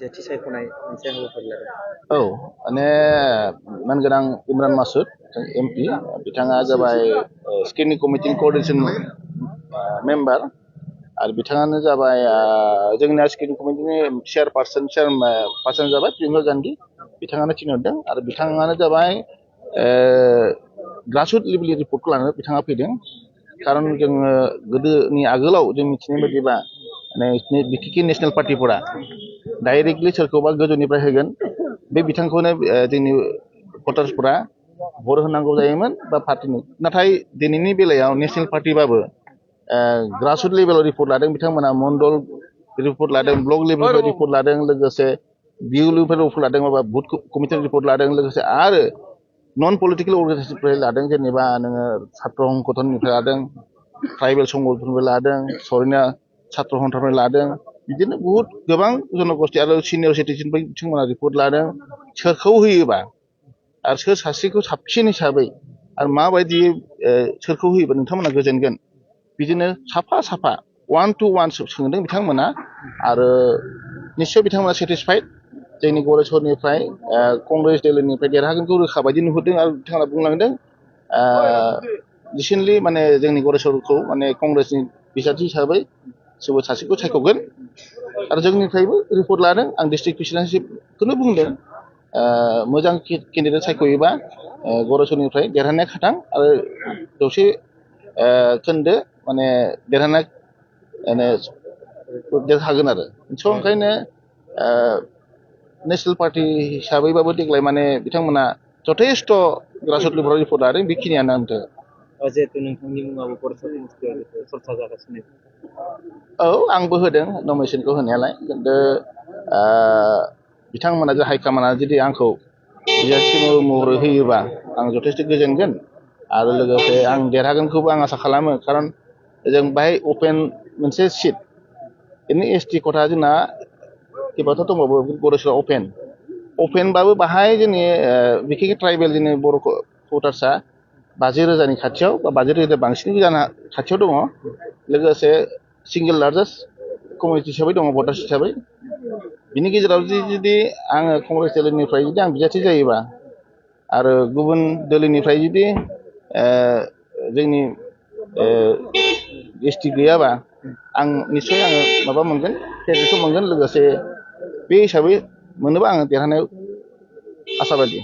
बिजाथि सायख'नाय मोनसे हाबाफारि लादों। औ माने मानगोनां इमरान मासुद एमपि बिथाङा जाबाय स्क्रिनिं कमिटि क'अर्डिनेशन मेम्बार आरो बिथाङानो जाबाय जोंनि स्क्रिनिं कमिटिनि चेयारपार्सन जाबाय प्रियंका गान्धी बिथाङानो थिनहरदों आरो बिथाङानो जाबाय ग्रासरुट लेभेलनि रिपर्टखौ लानानै बिथाङा फैदों खारन जोङो गोदोनि आगोलाव जों मिथिनाय बायदिबा माने बिटिके नेशनेल पार्टिफोरा डाइरेक्टलि सोरखौबा गोजौनिफ्राय होगोन बे बिथांखौनो जोंनि भटार्सफोरा भट होनांगौ जायोमोन बा पार्टिनि नाथाय दिनैनि बेलायाव नेशनेल पार्टिबाबो ग्रासरुट लेभेलाव रिपर्ट लादों बिथांमोना मण्डल रिपर्ट लादों ब्लक लेभेलनिफ्राय रिपर्ट लादों लोगोसे बिउ लेभेलनिफ्राय रिपर्ट लादों माबा बुथ कमिटिनि रिपर्ट लादों लोगोसे आरो नन पलिटिकेल अर्गानाइजेसननिफ्राय लादों जेनेबा नोङो छात्र संगठननिफ्राय लादों ट्राइबेल संगठननिफ्राय लादों सरिना छात्र संगठननिफ्राय लादों बिदिनो बहुत गोबां जनगोष्ठी आरो सिनियर सिटिजेननिफ्राय बिथांमोना रिपर्ट लादों सोरखौ होयोबा आरो सोर सासेखौ साबसिन हिसाबै आरो माबायदि सोरखौ होयोबा नोंथांमोना गोजोनगोन बिदिनो साफा साफा 1 to 1 सोंदों बिथांमोना आरो निश्चय बिथांमोना सेटिसफाइड जोंनि गरेस्वरनिफ्राय कंग्रेस दलनिफ्राय देरहागोनखौ रोखा बायदि नुहुरदों आरो बिथांमोना बुंलांदों रिसेन्टलि माने जोंनि गरेस्वरखौ माने कंग्रेसनि बिजाथि हिसाबै सोरबा सासेखौ सायख'गोन आरो जोंनिफ्रायबो रिपर्ट लादों आं डिस्ट्रिक्ट प्रेसिडेन्टशिपखौनो बुंदों मोजां केन्डिडेट सायख'योबा गरेस्वरनिफ्राय देरहानाया खाथां आरो जौसे खोन्दो माने देरहानाय देरहागोन आरो स' ओंखायनो नेशनेल पार्टि हिसाबैबाबो देग्लाय माने बिथांमोना जथेस्थ' ग्रासरुट लेभेलाव रिपर्ट लादों बेखिनियानो आंथ' जिहेतु नोंथांनि मुङाबो गरेस्वर समस्तियाव चर्चा जागासिनो औ आंबो होदों नमिनेसनखौ होनायालाय खिन्थु बिथांमोना जे हाइकामाना जुदि आंखौ बिजाथि महरै होयोबा आं जथेस्थ' गोजोनगोन आरो लोगोसे आं देरहागोनखौबो आं आसा खालामो खारन जों बाहाय अपेन मोनसे सिट बिदिनो एसटि खथा जोंना किबाथ' दंबावो गरेस्वरा अपेनबाबो बाहाय जोंनि बिखेखै ट्राइबेल जोंनि बर' भटार्सआ 50,000नि खाथियाव बा 50,000 बांसिन जानो खाथियाव दङ लोगोसे सिंगल लार्जेस्ट कमिउनिटि हिसाबै दङ भटार्स हिसाबै बिनि गेजेराव जुदि आङो कंग्रेस दलनिफ्राय जुदि आं बिजाथि जायोबा आरो गुबुन दलनिफ्राय जुदि जोंनि एसटि गैयाबा आं निस्सय आङो माबा मोनगोन क्रेडिटखौ मोनगोन लोगोसे बे हिसाबै मोनोबा आङो देरहानायाव आसाबादि